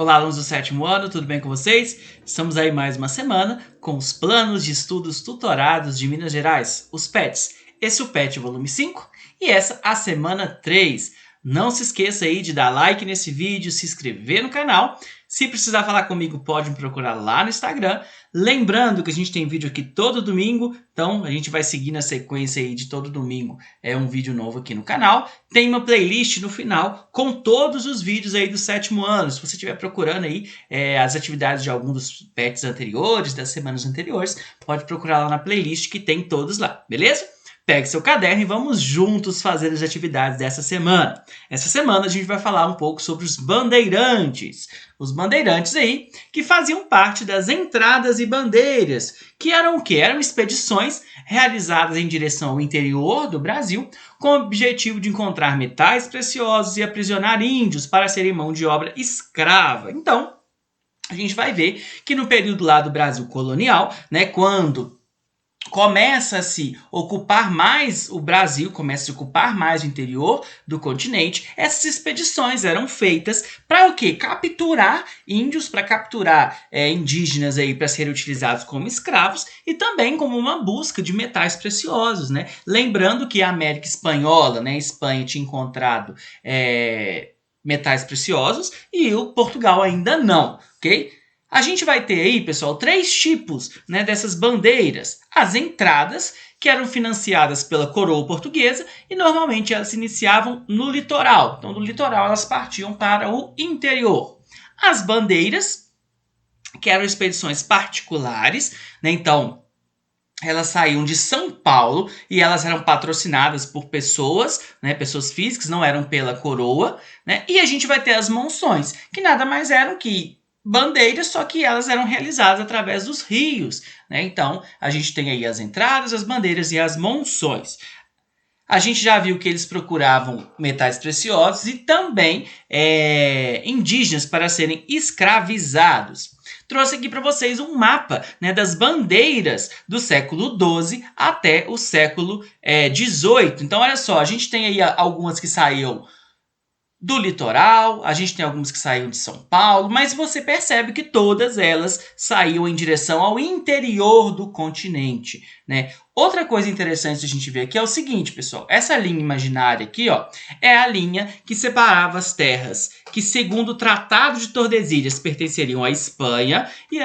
Olá, alunos do 7º ano, tudo bem com vocês? Estamos aí mais uma semana com os planos de estudos tutorados de Minas Gerais, os PETs. Esse é o PET volume 5 e essa a semana 3. Não se esqueça aí de dar like nesse vídeo, se inscrever no canal. Se precisar falar comigo, pode me procurar lá no Instagram. Lembrando que a gente tem vídeo aqui todo domingo, então a gente vai seguir na sequência aí de todo domingo. É um vídeo novo aqui no canal. Tem uma playlist no final com todos os vídeos aí do 7º ano. Se você estiver procurando aí as atividades de algum dos PETs anteriores, das semanas anteriores, pode procurar lá na playlist que tem todos lá, beleza? Pegue seu caderno e vamos juntos fazer as atividades dessa semana. Essa semana a gente vai falar um pouco sobre os bandeirantes. Os bandeirantes aí que faziam parte das entradas e bandeiras, que eram o quê? Eram expedições realizadas em direção ao interior do Brasil com o objetivo de encontrar metais preciosos e aprisionar índios para serem mão de obra escrava. Então, a gente vai ver que no período lá do Brasil colonial, né, quando começa a se ocupar mais o Brasil, começa a se ocupar mais o interior do continente, essas expedições eram feitas para o quê? Capturar índios, para capturar indígenas aí para serem utilizados como escravos e também como uma busca de metais preciosos, né? Lembrando que a América Espanhola, né, a Espanha tinha encontrado metais preciosos e o Portugal ainda não, ok? A gente vai ter aí, pessoal, 3 tipos, né, dessas bandeiras. As entradas, que eram financiadas pela coroa portuguesa e normalmente elas se iniciavam no litoral. Então, do litoral elas partiam para o interior. As bandeiras, que eram expedições particulares, né, então elas saíam de São Paulo e elas eram patrocinadas por pessoas, né, pessoas físicas, não eram pela coroa, né? E a gente vai ter as monções, que nada mais eram que bandeiras, só que elas eram realizadas através dos rios, né? Então, a gente tem aí as entradas, as bandeiras e as monções. A gente já viu que eles procuravam metais preciosos e também indígenas para serem escravizados. Trouxe aqui para vocês um mapa, né, das bandeiras do século XII até o século XVIII. Então, olha só, a gente tem aí algumas que saíam do litoral, a gente tem algumas que saíam de São Paulo, mas você percebe que todas elas saíam em direção ao interior do continente, né? Outra coisa interessante a gente ver aqui é o seguinte, pessoal, essa linha imaginária aqui, ó, é a linha que separava as terras que, segundo o Tratado de Tordesilhas, pertenceriam à Espanha e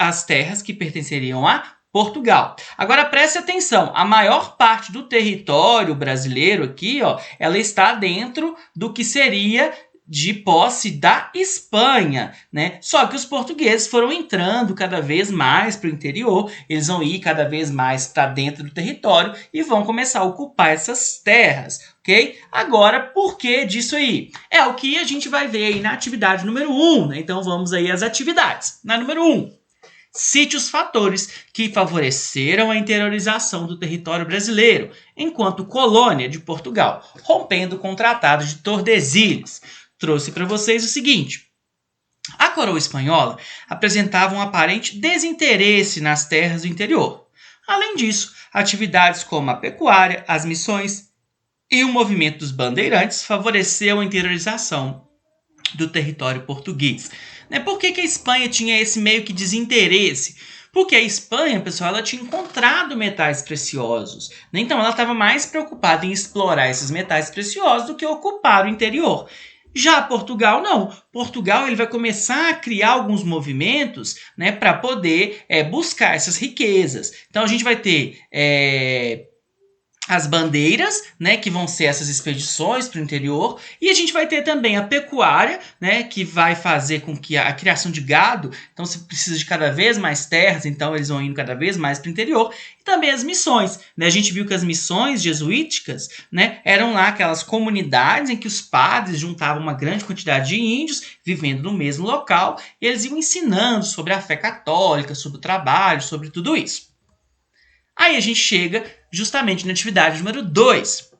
as terras que pertenceriam a Portugal. Agora preste atenção, a maior parte do território brasileiro aqui, ó, ela está dentro do que seria de posse da Espanha, né? Só que os portugueses foram entrando cada vez mais para o interior, eles vão ir cada vez mais para dentro do território e vão começar a ocupar essas terras, ok? Agora, por que disso aí? É o que a gente vai ver aí na atividade número 1, né? Então vamos aí às atividades. Na número 1. Cite os fatores que favoreceram a interiorização do território brasileiro, enquanto colônia de Portugal, rompendo com o Tratado de Tordesilhas. Trouxe para vocês o seguinte: a coroa espanhola apresentava um aparente desinteresse nas terras do interior. Além disso, atividades como a pecuária, as missões e o movimento dos bandeirantes favoreceram a interiorização do território português. Por que a Espanha tinha esse meio que desinteresse? Porque a Espanha, pessoal, ela tinha encontrado metais preciosos, né? Então ela estava mais preocupada em explorar esses metais preciosos do que ocupar o interior. Já Portugal, não. Portugal ele vai começar a criar alguns movimentos, né, para poder buscar essas riquezas. Então a gente vai ter as bandeiras, né, que vão ser essas expedições para o interior, e a gente vai ter também a pecuária, né, que vai fazer com que a criação de gado, então se precisa de cada vez mais terras, então eles vão indo cada vez mais para o interior, e também as missões, né, a gente viu que as missões jesuíticas, né, eram lá aquelas comunidades em que os padres juntavam uma grande quantidade de índios vivendo no mesmo local, e eles iam ensinando sobre a fé católica, sobre o trabalho, sobre tudo isso. Aí a gente chega justamente na atividade número 2.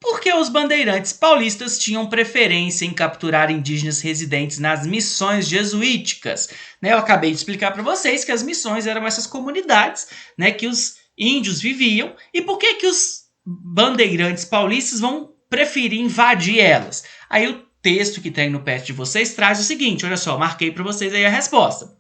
Por que os bandeirantes paulistas tinham preferência em capturar indígenas residentes nas missões jesuíticas? Eu acabei de explicar para vocês que as missões eram essas comunidades, né, que os índios viviam. E por que os bandeirantes paulistas vão preferir invadir elas? Aí eu texto que tem no PET de vocês traz o seguinte, olha só, marquei para vocês aí a resposta.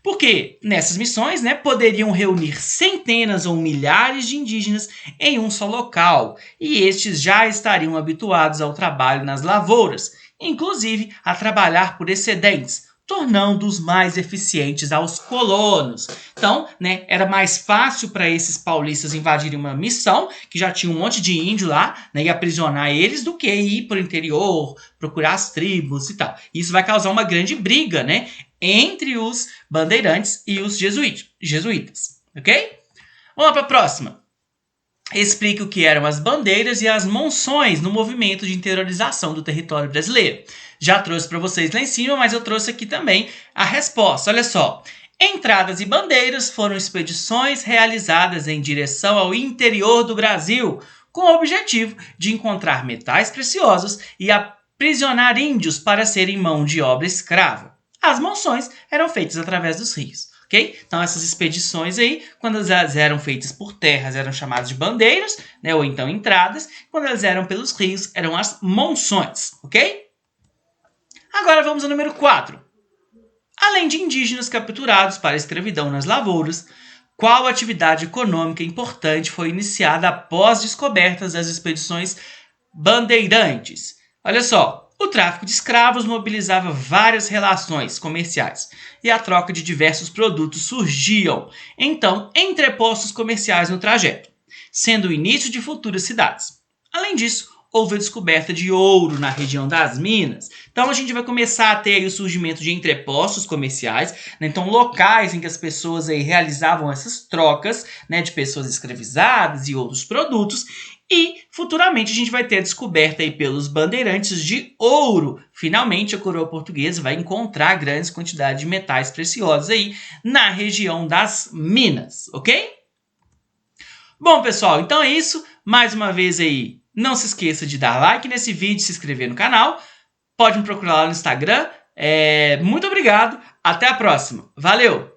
Porque nessas missões, né, poderiam reunir centenas ou milhares de indígenas em um só local, e estes já estariam habituados ao trabalho nas lavouras, inclusive a trabalhar por excedentes, tornando-os mais eficientes aos colonos. Então, né, era mais fácil para esses paulistas invadirem uma missão, que já tinha um monte de índio lá, né, e aprisionar eles, do que ir para o interior, procurar as tribos e tal. Isso vai causar uma grande briga, né, entre os bandeirantes e os jesuítas, ok? Vamos para a próxima. Explique o que eram as bandeiras e as monções no movimento de interiorização do território brasileiro. Já trouxe para vocês lá em cima, mas eu trouxe aqui também a resposta. Olha só. Entradas e bandeiras foram expedições realizadas em direção ao interior do Brasil, com o objetivo de encontrar metais preciosos e aprisionar índios para serem mão de obra escrava. As monções eram feitas através dos rios. Okay? Então, essas expedições aí, quando elas eram feitas por terras, eram chamadas de bandeiras, né? Ou então entradas. Quando elas eram pelos rios, eram as monções. Ok? Agora vamos ao número 4. Além de indígenas capturados para a escravidão nas lavouras, qual atividade econômica importante foi iniciada após descobertas das expedições bandeirantes? Olha só. O tráfico de escravos mobilizava várias relações comerciais e a troca de diversos produtos surgiam, então, entrepostos comerciais no trajeto, sendo o início de futuras cidades. Além disso, houve a descoberta de ouro na região das Minas. Então, a gente vai começar a ter aí o surgimento de entrepostos comerciais, né? Então, locais em que as pessoas aí realizavam essas trocas, né, de pessoas escravizadas e outros produtos. E futuramente a gente vai ter a descoberta aí pelos bandeirantes de ouro. Finalmente a coroa portuguesa vai encontrar grandes quantidades de metais preciosos aí na região das Minas, ok? Bom, pessoal, então é isso. Mais uma vez aí, não se esqueça de dar like nesse vídeo, se inscrever no canal. Pode me procurar lá no Instagram. Muito obrigado. Até a próxima. Valeu!